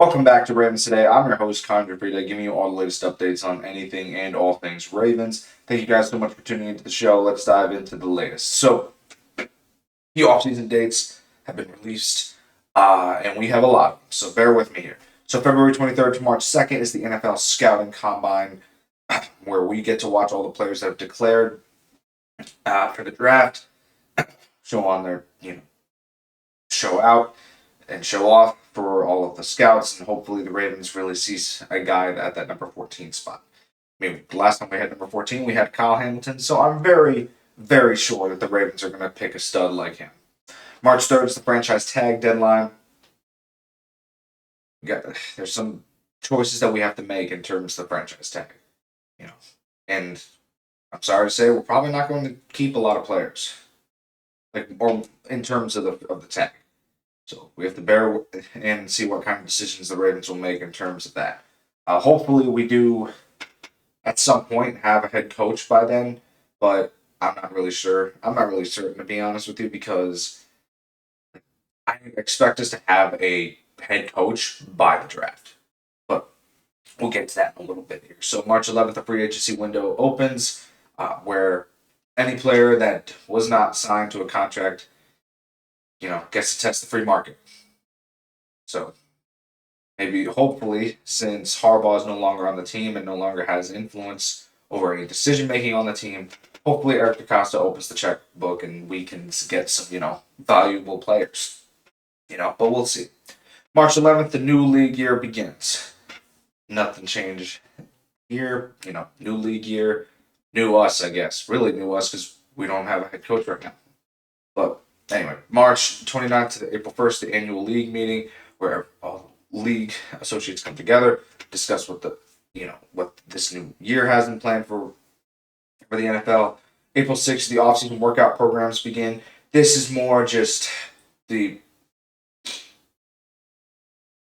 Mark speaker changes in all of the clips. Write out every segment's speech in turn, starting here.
Speaker 1: Welcome back to Ravens Today. I'm your host, Connor Gioffreda, giving you all the latest updates on anything and all things Ravens. Thank you guys so much for tuning into the show. Let's dive into the latest. So, the offseason dates have been released, and we have a lot of them, so bear with me here. So, February 23rd to March 2nd is the NFL Scouting Combine, where we get to watch all the players that have declared for the draft, show on their, show out and show off for all of the scouts, and hopefully the Ravens really sees a guy at that number 14 spot. I mean, last time we had number 14, we had Kyle Hamilton, so I'm very, very sure that the Ravens are going to pick a stud like him. March 3rd is the franchise tag deadline. There's some choices that we have to make in terms of the franchise tag, and I'm sorry to say we're probably not going to keep a lot of players, or in terms of the tag. So we have to bear and see what kind of decisions the Ravens will make in terms of that. Hopefully, we do at some point have a head coach by then, but I'm not really sure. I'm not really certain, to be honest with you, because I expect us to have a head coach by the draft. But we'll get to that in a little bit here. So March 11th, the free agency window opens, where any player that was not signed to a contract gets to test the free market. So maybe, hopefully, since Harbaugh is no longer on the team and no longer has influence over any decision making on the team, hopefully Eric DeCosta opens the checkbook and we can get some, valuable players. But we'll see. March 11th, the new league year begins. Nothing changed here. New league year, new us, I guess. Really new us because we don't have a head coach right now. But anyway, March 29th to April 1st, the annual league meeting where all league associates come together, discuss what this new year has been planned for the NFL. April 6th, the offseason workout programs begin. This is more just the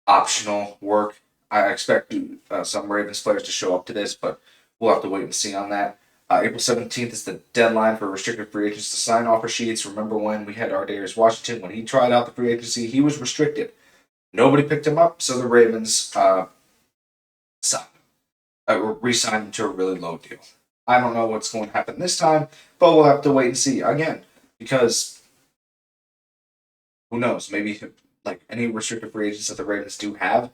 Speaker 1: optional work. I expect some Ravens players to show up to this, but we'll have to wait and see on that. April 17th is the deadline for restricted free agents to sign offer sheets. Remember when we had Darius Washington, when he tried out the free agency, he was restricted. Nobody picked him up, so the Ravens re-signed him to a really low deal. I don't know what's going to happen this time, but we'll have to wait and see again, because who knows? Maybe any restricted free agents that the Ravens do have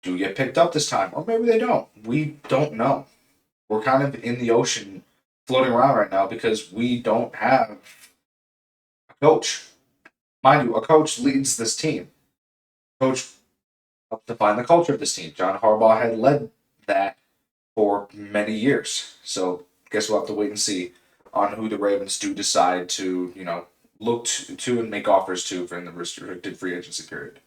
Speaker 1: do get picked up this time, or maybe they don't. We don't know. We're kind of in the ocean floating around right now because we don't have a coach. Mind you, a coach leads this team. Coach helped define the culture of this team. John Harbaugh had led that for many years. So guess we'll have to wait and see on who the Ravens do decide to, look to and make offers to in the restricted free agency period.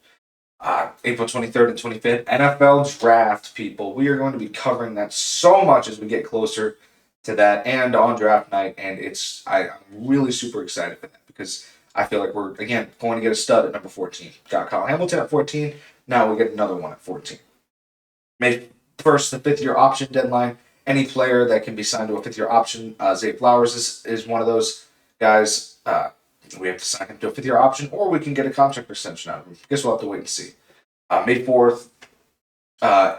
Speaker 1: April 23rd and 25th, NFL draft, people. We are going to be covering that so much as we get closer to that and on draft night. And I'm really super excited for that because I feel like we're, again, going to get a stud at number 14. Got Kyle Hamilton at 14. Now we get another one at 14. May 1st, the fifth-year option deadline. Any player that can be signed to a fifth-year option, Zay Flowers is one of those guys. We have to sign him to a fifth-year option, or we can get a contract extension out of him. Guess we'll have to wait and see. May 4th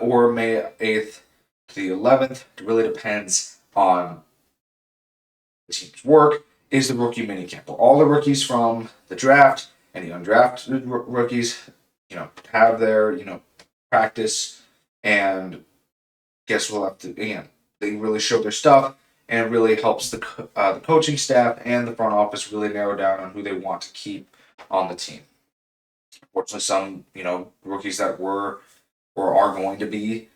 Speaker 1: or May 8th to the 11th. It really depends on the team's work. Is the rookie minicamp. All the rookies from the draft and the undrafted rookies, have their, practice, and guess we'll have to, again, they really show their stuff. And it really helps the coaching staff and the front office really narrow down on who they want to keep on the team. Unfortunately, some rookies that were or are going to be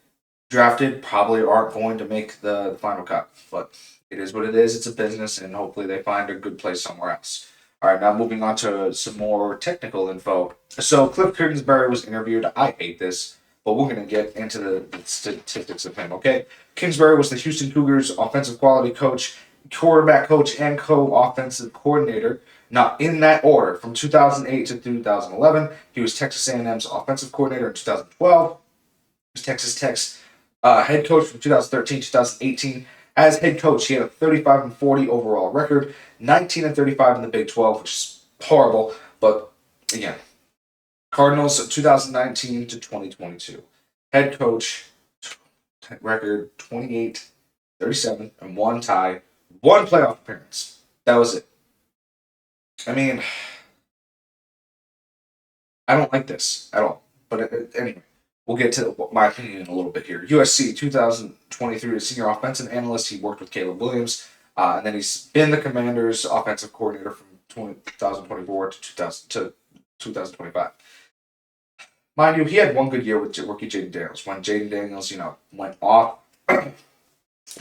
Speaker 1: drafted probably aren't going to make the final cut. But it is what it is. It's a business, and hopefully they find a good place somewhere else. All right, now moving on to some more technical info. So Cliff Kingsbury was interviewed. I hate this, but we're going to get into the statistics of him, okay? Kingsbury was the Houston Cougars offensive quality coach, quarterback coach, and co-offensive coordinator. Now, in that order, from 2008 to 2011, he was Texas A&M's offensive coordinator in 2012. He was Texas Tech's head coach from 2013 to 2018. As head coach, he had a 35-40 overall record, 19-35 in the Big 12, which is horrible. But again, Cardinals 2019 to 2022. Head coach record 28, 37, and one tie, one playoff appearance. That was it. I mean, I don't like this at all. But anyway, we'll get to my opinion in a little bit here. USC 2023 senior offensive analyst. He worked with Caleb Williams, and then he's been the Commanders' offensive coordinator from 2024 to 2025. Mind you, he had one good year with rookie Jaden Daniels. When Jaden Daniels, went off, the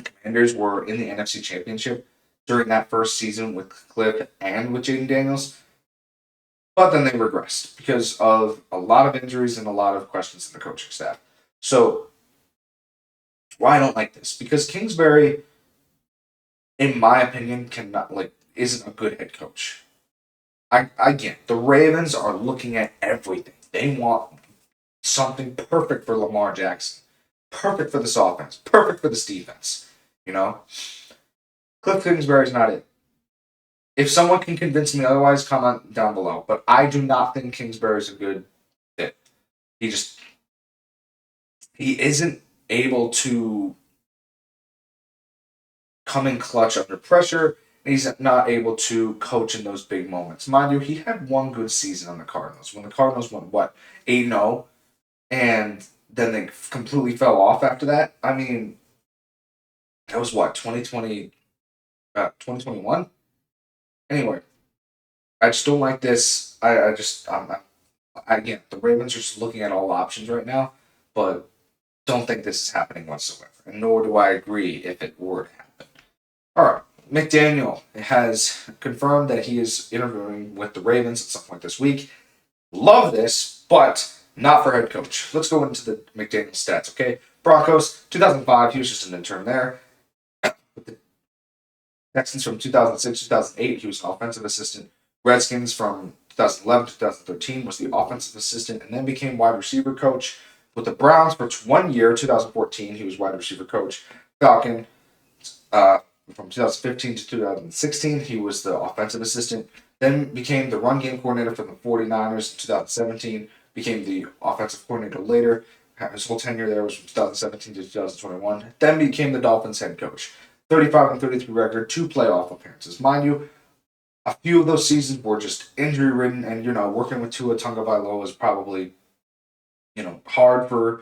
Speaker 1: Commanders were in the NFC Championship during that first season with Cliff and with Jaden Daniels. But then they regressed because of a lot of injuries and a lot of questions in the coaching staff. So, why I don't like this? Because Kingsbury, in my opinion, isn't a good head coach. I get the Ravens are looking at everything. They want something perfect for Lamar Jackson, perfect for this offense, perfect for this defense. Cliff Kingsbury's not it. If someone can convince me otherwise, comment down below. But I do not think Kingsbury's a good fit. He isn't able to come in clutch under pressure. He's not able to coach in those big moments. Mind you, he had one good season on the Cardinals. When the Cardinals went, 8-0? And then they completely fell off after that. I mean, that was 2020, 2021? Anyway, I just don't like this. Again, the Ravens are just looking at all options right now, but don't think this is happening whatsoever. And nor do I agree if it were to happen. All right. McDaniel has confirmed that he is interviewing with the Ravens at some point this week. Love this, but not for head coach. Let's go into the McDaniel stats, okay? Broncos, 2005, he was just an intern there. With the Texans from 2006 2008, he was an offensive assistant. Redskins from 2011 2013 was the offensive assistant and then became wide receiver coach. With the Browns for 1 year, 2014, he was wide receiver coach. Falcon, from 2015 to 2016, he was the offensive assistant. Then became the run game coordinator for the 49ers in 2017. Became the offensive coordinator later. His whole tenure there was from 2017 to 2021. Then became the Dolphins head coach. 35-33 record, 2 playoff appearances. Mind you, a few of those seasons were just injury ridden, and working with Tua Tagovailoa was probably hard for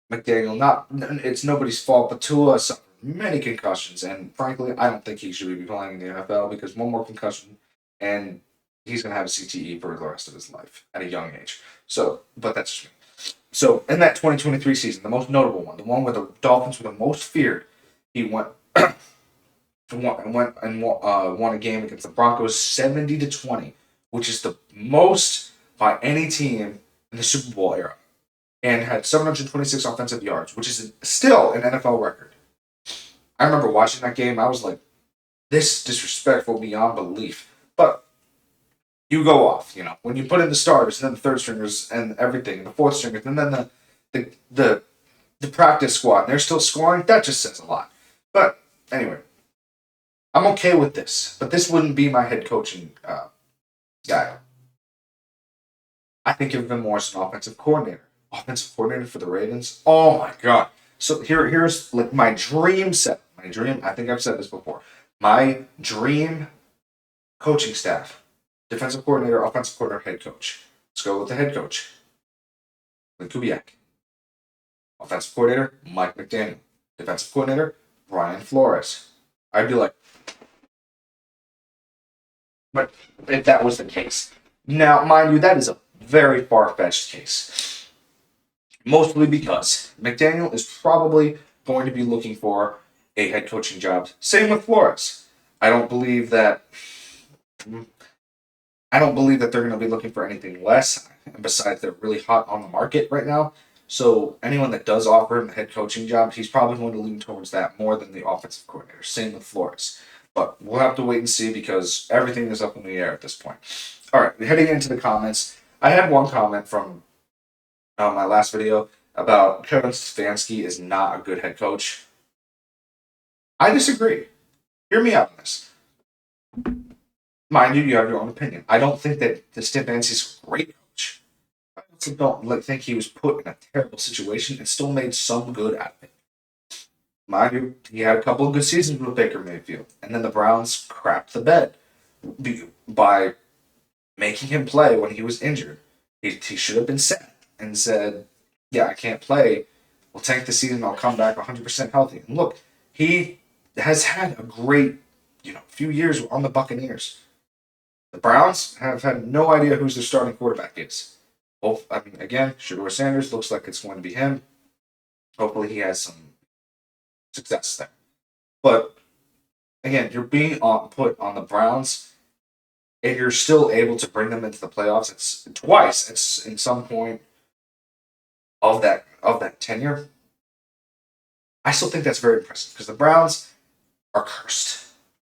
Speaker 1: McDaniel. It's nobody's fault, but Tua suffered many concussions, and frankly, I don't think he should be playing in the NFL because one more concussion, and he's going to have a CTE for the rest of his life at a young age. So, but that's just me. So, in that 2023 season, the most notable one, the one where the Dolphins were the most feared, he went won a game against the Broncos 70-20, which is the most by any team in the Super Bowl era, and had 726 offensive yards, which is still an NFL record. I remember watching that game. I was like, this is disrespectful beyond belief. But you go off, when you put in the starters and then the third stringers and everything, and the fourth stringers, and then the practice squad, and they're still scoring. That just says a lot. But anyway, I'm okay with this. But this wouldn't be my head coaching guy. I think of him more as an offensive coordinator. Offensive coordinator for the Ravens. Oh my god. So here's like my dream set. My dream, I think I've said this before. My dream coaching staff. Defensive coordinator, offensive coordinator, head coach. Let's go with the head coach. Lee Kubiak. Offensive coordinator, Mike McDaniel. Defensive coordinator, Brian Flores. I'd be like, but if that was the case. Now, mind you, that is a very far-fetched case. Mostly because McDaniel is probably going to be looking for a head coaching job. Same with Flores. I don't believe that they're going to be looking for anything less. Besides, they're really hot on the market right now. So anyone that does offer him a head coaching job, he's probably going to lean towards that more than the offensive coordinator. Same with Flores. But we'll have to wait and see because everything is up in the air at this point. All right, heading into the comments. I had one comment from my last video about Kevin Stefanski is not a good head coach. I disagree. Hear me out on this. Mind you, you have your own opinion. I don't think that the Stefanski's a great coach. also don't think he was put in a terrible situation and still made some good out of it. Mind you, he had a couple of good seasons with Baker Mayfield, and then the Browns crapped the bed by making him play when he was injured. He should have been set and said, "Yeah, I can't play. We'll tank the season. I'll come back 100% healthy." And look, he has had a great, few years on the Buccaneers. The Browns have had no idea who their starting quarterback is. Again, Shedeur Sanders looks like it's going to be him. Hopefully, he has some success there. But again, you're being put on the Browns, and you're still able to bring them into the playoffs. It's twice. It's in some point of that tenure. I still think that's very impressive because the Browns are cursed.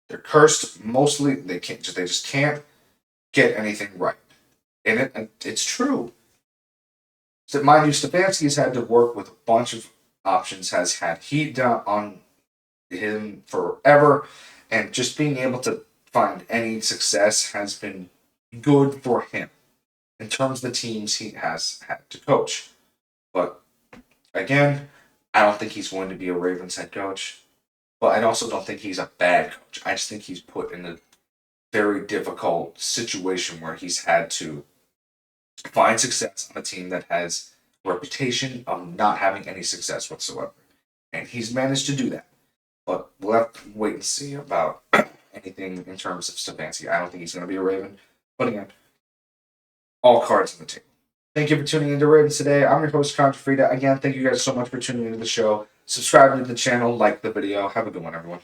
Speaker 1: They're cursed mostly. They just can't get anything right. And it's true. So mind you, Stefanski's had to work with a bunch of options, has had heat down on him forever, and just being able to find any success has been good for him in terms of the teams he has had to coach. But again, I don't think he's going to be a Ravens head coach. But I also don't think he's a bad coach. I just think he's put in a very difficult situation where he's had to find success on a team that has a reputation of not having any success whatsoever. And he's managed to do that. But we'll have to wait and see about anything in terms of Stefanski. I don't think he's going to be a Raven. But again, all cards on the table. Thank you for tuning into Ravens today. I'm your host, Connor Gioffreda. Again, thank you guys so much for tuning into the show. Subscribe to the channel, like the video. Have a good one, everyone.